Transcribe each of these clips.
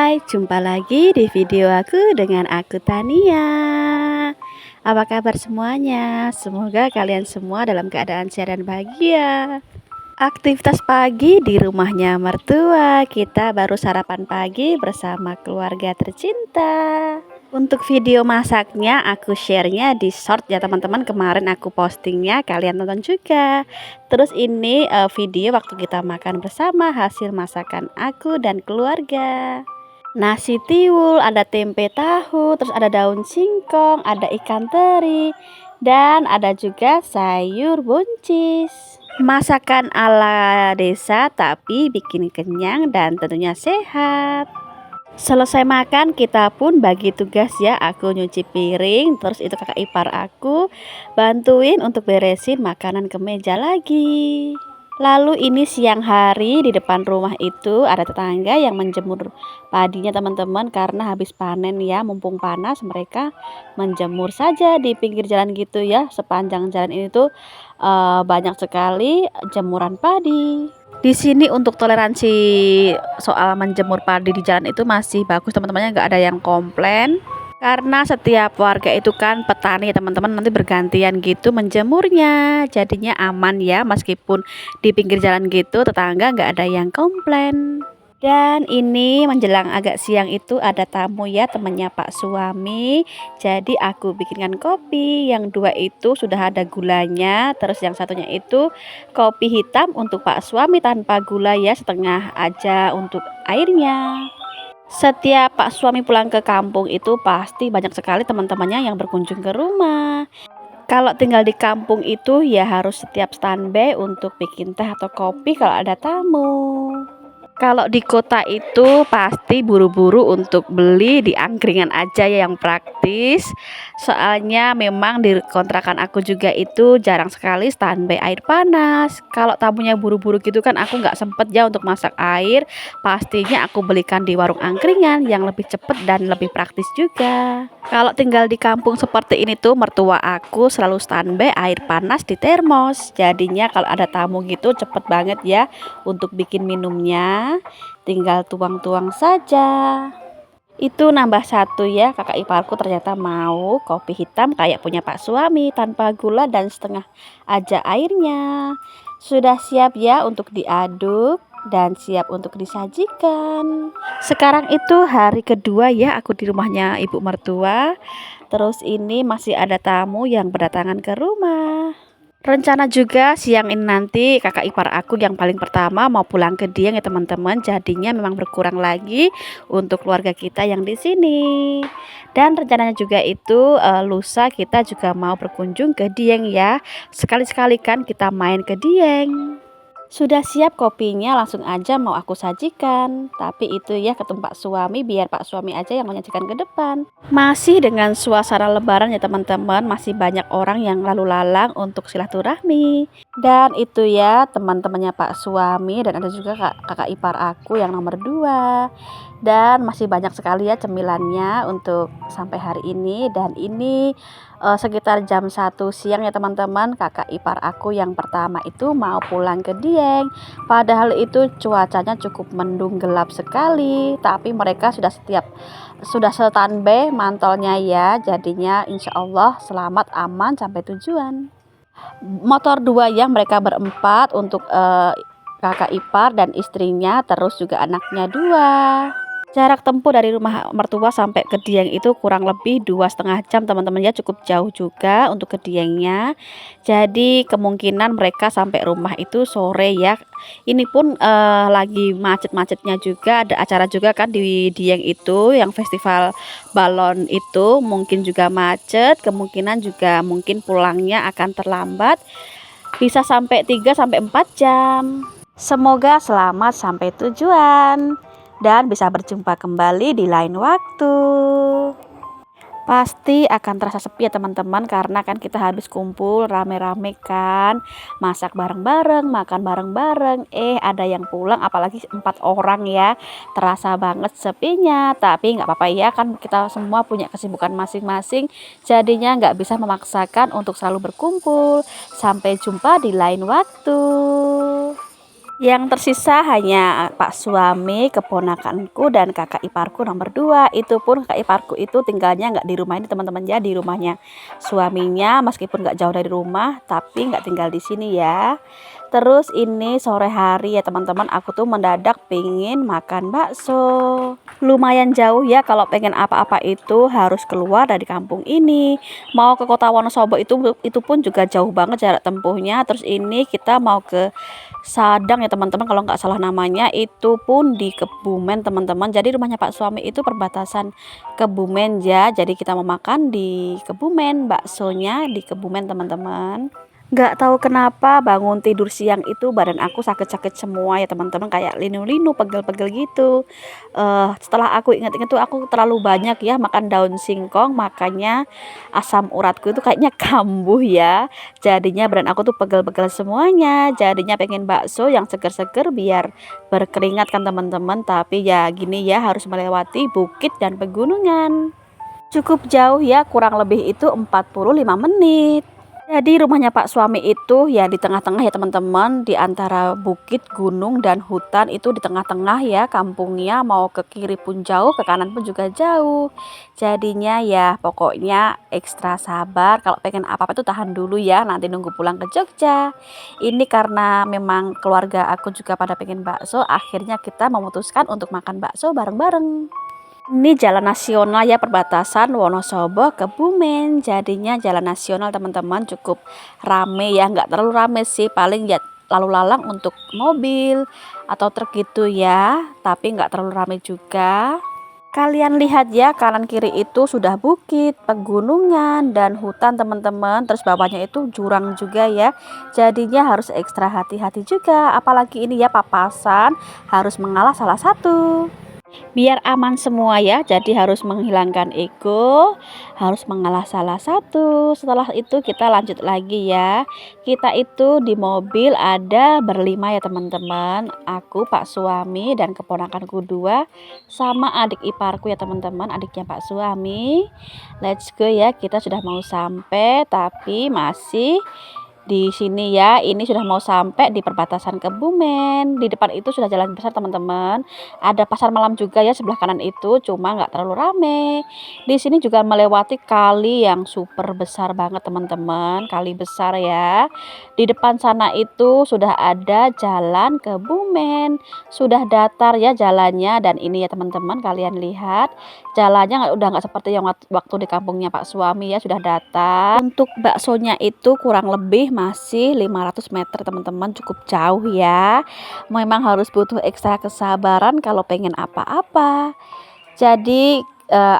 Hai, jumpa lagi di video aku dengan aku Tania. Apa kabar semuanya? Semoga kalian semua dalam keadaan sehat dan bahagia. Aktivitas pagi di rumahnya mertua, kita baru sarapan pagi bersama keluarga tercinta. Untuk video masaknya aku share-nya di short ya teman-teman. Kemarin aku postingnya, kalian tonton juga. Terus ini video waktu kita makan bersama, hasil masakan aku dan keluarga. Nasi tiwul, ada tempe tahu, terus ada daun singkong, ada ikan teri, dan ada juga sayur buncis. Masakan ala desa tapi bikin kenyang dan tentunya sehat. Selesai makan kita pun bagi tugas ya. Aku nyuci piring, terus itu kakak ipar aku bantuin untuk beresin makanan ke meja lagi. Lalu ini siang hari di depan rumah itu ada tetangga yang menjemur padinya teman-teman, karena habis panen ya, mumpung panas mereka menjemur saja di pinggir jalan gitu ya. Sepanjang jalan ini tuh banyak sekali jemuran padi. Di sini untuk toleransi soal menjemur padi di jalan itu masih bagus teman-temannya, nggak ada yang komplain. Karena setiap warga itu kan petani ya teman-teman, nanti bergantian gitu menjemurnya. Jadinya aman ya, meskipun di pinggir jalan gitu tetangga nggak ada yang komplain. Dan ini menjelang agak siang itu ada tamu ya, temannya Pak suami. Jadi aku bikinkan kopi, yang dua itu sudah ada gulanya. Terus yang satunya itu kopi hitam untuk Pak suami tanpa gula ya, setengah aja untuk airnya. Setiap Pak suami pulang ke kampung itu pasti banyak sekali teman-temannya yang berkunjung ke rumah. Kalau tinggal di kampung itu ya harus setiap standby untuk bikin teh atau kopi kalau ada tamu. Kalau di kota itu pasti buru-buru untuk beli di angkringan aja ya, yang praktis. Soalnya memang di kontrakan aku juga itu jarang sekali standby air panas. Kalau tamunya buru-buru gitu kan aku nggak sempet ya untuk masak air. Pastinya aku belikan di warung angkringan yang lebih cepet dan lebih praktis juga. Kalau tinggal di kampung seperti ini tuh mertua aku selalu standby air panas di termos. Jadinya kalau ada tamu gitu cepet banget ya untuk bikin minumnya. Tinggal tuang-tuang saja. Itu nambah satu ya, kakak iparku ternyata mau kopi hitam kayak punya Pak suami tanpa gula dan setengah aja airnya. Sudah siap ya untuk diaduk dan siap untuk disajikan. Sekarang itu hari kedua ya aku di rumahnya ibu mertua. Terus ini masih ada tamu yang berdatangan ke rumah. Rencana juga siang ini nanti kakak ipar aku yang paling pertama mau pulang ke Dieng ya teman-teman. Jadinya memang berkurang lagi untuk keluarga kita yang di sini. Dan rencananya juga itu lusa kita juga mau berkunjung ke Dieng ya. Sekali-sekali kan kita main ke Dieng. Sudah siap kopinya, langsung aja mau aku sajikan. Tapi itu ya ketemu Pak suami, biar Pak suami aja yang menyajikan ke depan. Masih dengan suasana lebaran ya teman-teman, masih banyak orang yang lalu lalang untuk silaturahmi. Dan itu ya teman-temannya Pak suami, dan ada juga kakak ipar aku yang nomor 2. Dan masih banyak sekali ya cemilannya untuk sampai hari ini. Dan ini sekitar jam 1 siang ya teman-teman, kakak ipar aku yang pertama itu mau pulang ke Dieng. Padahal itu cuacanya cukup mendung gelap sekali, tapi mereka sudah standby mantolnya ya. Jadinya insya Allah selamat aman sampai tujuan. Motor 2 ya, mereka berempat untuk kakak ipar dan istrinya, terus juga anaknya 2. Jarak tempuh dari rumah mertua sampai ke Dieng itu kurang lebih 2,5 jam teman-teman ya, cukup jauh juga untuk ke Diengnya. Jadi kemungkinan mereka sampai rumah itu sore ya. Ini pun lagi macet-macetnya juga, ada acara juga kan di Dieng itu yang festival balon itu, mungkin juga macet, kemungkinan juga mungkin pulangnya akan terlambat. Bisa sampai 3 sampai 4 jam. Semoga selamat sampai tujuan dan bisa berjumpa kembali di lain waktu. Pasti akan terasa sepi ya teman-teman, karena kan kita habis kumpul rame-rame kan, masak bareng-bareng, makan bareng-bareng. Ada yang pulang, apalagi 4 orang ya, terasa banget sepinya. Tapi nggak apa-apa ya, kan kita semua punya kesibukan masing-masing, jadinya nggak bisa memaksakan untuk selalu berkumpul. Sampai jumpa di lain waktu. Yang tersisa hanya pak suami, keponakanku, dan kakak iparku nomor 2. Itu pun kakak iparku itu tinggalnya nggak di rumah ini teman-teman ya, di rumahnya suaminya, meskipun nggak jauh dari rumah, tapi nggak tinggal di sini ya. Terus ini sore hari ya teman-teman, aku tuh mendadak pengen makan bakso. Lumayan jauh ya, kalau pengen apa-apa itu harus keluar dari kampung ini. Mau ke kota Wonosobo itu pun juga jauh banget jarak tempuhnya. Terus ini kita mau ke Sadang ya teman-teman, kalau nggak salah namanya, itu pun di Kebumen teman-teman. Jadi rumahnya Pak suami itu perbatasan Kebumen ya. Jadi kita mau makan di Kebumen, baksonya di Kebumen teman-teman. Nggak tahu kenapa bangun tidur siang itu badan aku sakit-sakit semua ya teman-teman, kayak linu-linu, pegel-pegel gitu. Setelah aku ingat-ingat tuh aku terlalu banyak ya makan daun singkong, makanya asam uratku itu kayaknya kambuh ya. Jadinya badan aku tuh pegel-pegel semuanya. Jadinya pengen bakso yang seger-seger biar berkeringat kan teman-teman. Tapi ya gini ya, harus melewati bukit dan pegunungan. Cukup jauh ya, kurang lebih itu 45 menit. Jadi rumahnya Pak suami itu ya di tengah-tengah ya teman-teman, di antara bukit, gunung, dan hutan, itu di tengah-tengah ya kampungnya. Mau ke kiri pun jauh, ke kanan pun juga jauh. Jadinya ya pokoknya ekstra sabar, kalau pengen apa-apa itu tahan dulu ya, nanti nunggu pulang ke Jogja. Ini karena memang keluarga aku juga pada pengen bakso, akhirnya kita memutuskan untuk makan bakso bareng-bareng. Ini jalan nasional ya, perbatasan Wonosobo Kebumen. Jadinya jalan nasional teman-teman, cukup rame ya, nggak terlalu rame sih, paling ya lalu lalang untuk mobil atau truk gitu ya, tapi nggak terlalu rame juga. Kalian lihat ya, kanan kiri itu sudah bukit, pegunungan, dan hutan teman-teman. Terus bawahnya itu jurang juga ya. Jadinya harus ekstra hati-hati juga. Apalagi ini ya papasan, harus mengalah salah satu. Biar aman semua ya, jadi harus menghilangkan ego, harus mengalah salah satu. Setelah itu kita lanjut lagi ya. Kita itu di mobil ada berlima ya teman-teman. Aku, Pak suami, dan keponakanku 2, sama adik iparku ya teman-teman, adiknya Pak suami. Let's go ya, kita sudah mau sampai tapi masih di sini ya. Ini sudah mau sampai di perbatasan Kebumen. Di depan itu sudah jalan besar teman-teman. Ada pasar malam juga ya sebelah kanan itu, cuma nggak terlalu rame. Di sini juga melewati kali yang super besar banget teman-teman, kali besar ya. Di depan sana itu sudah ada jalan Kebumen. Sudah datar ya jalannya, dan ini ya teman-teman, kalian lihat jalannya udah nggak seperti yang waktu di kampungnya Pak suami ya, sudah datar. Untuk baksonya itu kurang lebih masih 500 meter teman-teman, cukup jauh ya. Memang harus butuh ekstra kesabaran kalau pengen apa-apa. Jadi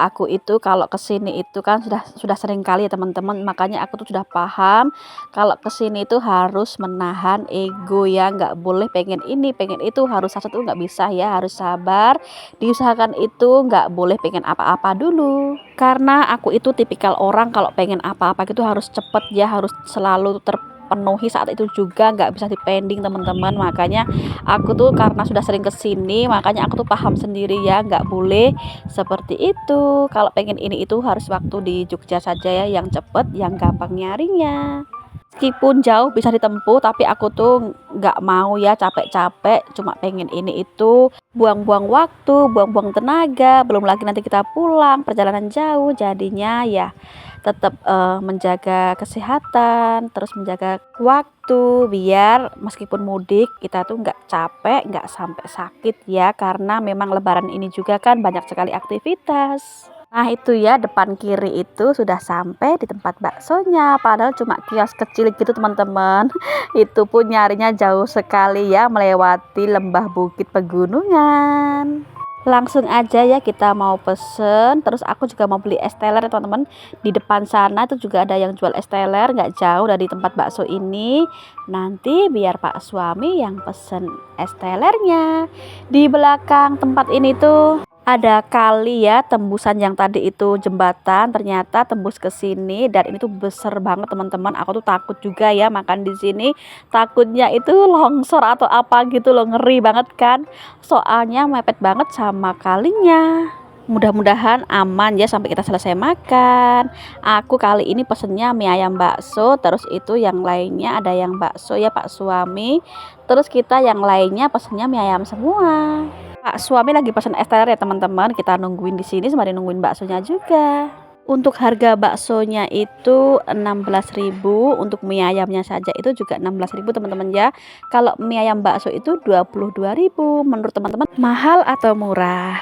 aku itu kalau kesini itu kan sudah sering kali ya teman-teman, makanya aku tuh sudah paham kalau kesini itu harus menahan ego ya, nggak boleh pengen ini pengen itu, harus satu tuh nggak bisa ya, harus sabar, diusahakan itu, nggak boleh pengen apa-apa dulu. Karena aku itu tipikal orang kalau pengen apa-apa gitu harus cepet ya, harus selalu terpenuhi saat itu juga, nggak bisa dipending teman-teman. Makanya aku tuh karena sudah sering kesini, makanya aku tuh paham sendiri ya, nggak boleh seperti itu. Kalau pengen ini itu harus waktu di Jogja saja ya, yang cepet, yang gampang nyarinya. Meskipun jauh bisa ditempuh, tapi aku tuh nggak mau ya capek-capek, cuma pengen ini itu, buang-buang waktu, buang-buang tenaga, belum lagi nanti kita pulang, perjalanan jauh, jadinya ya tetap menjaga kesehatan, terus menjaga waktu, biar meskipun mudik kita tuh nggak capek, nggak sampai sakit ya, karena memang lebaran ini juga kan banyak sekali aktivitas. Nah itu ya, depan kiri itu sudah sampai di tempat baksonya, padahal cuma kios kecil gitu teman-teman. Itu pun nyarinya jauh sekali ya, melewati lembah bukit pegunungan. Langsung aja ya kita mau pesen. Terus aku juga mau beli es teler ya teman-teman. Di depan sana itu juga ada yang jual es teler, nggak jauh dari tempat bakso ini. Nanti biar Pak suami yang pesen es telernya. Di belakang tempat ini tuh ada kali ya, tembusan yang tadi itu jembatan, ternyata tembus ke sini, dan ini tuh besar banget teman-teman. Aku tuh takut juga ya makan di sini, takutnya itu longsor atau apa gitu loh, ngeri banget kan. Soalnya mepet banget sama kalinya. Mudah-mudahan aman ya sampai kita selesai makan. Aku kali ini pesennya mie ayam bakso, terus itu yang lainnya ada yang bakso ya Pak suami. Terus kita yang lainnya pesennya mie ayam semua. Pak suami lagi pesen es teler ya teman-teman. Kita nungguin di sini sembari nungguin baksonya juga. Untuk harga baksonya itu 16.000, untuk mie ayamnya saja itu juga 16.000 teman-teman ya. Kalau mie ayam bakso itu 22.000. Menurut teman-teman mahal atau murah?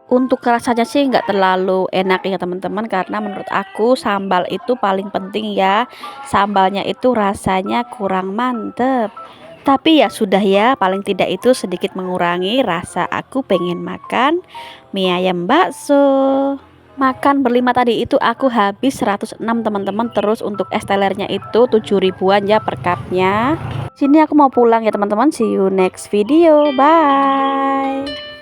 Untuk rasanya sih nggak terlalu enak ya teman-teman, karena menurut aku sambal itu paling penting ya. Sambalnya itu rasanya kurang mantep. Tapi ya sudah ya, paling tidak itu sedikit mengurangi rasa aku pengen makan mie ayam bakso. Makan berlima tadi itu aku habis 106 teman-teman. Terus untuk es telernya itu 7 ribuan ya per cupnya. Sini aku mau pulang ya teman-teman. See you next video. Bye.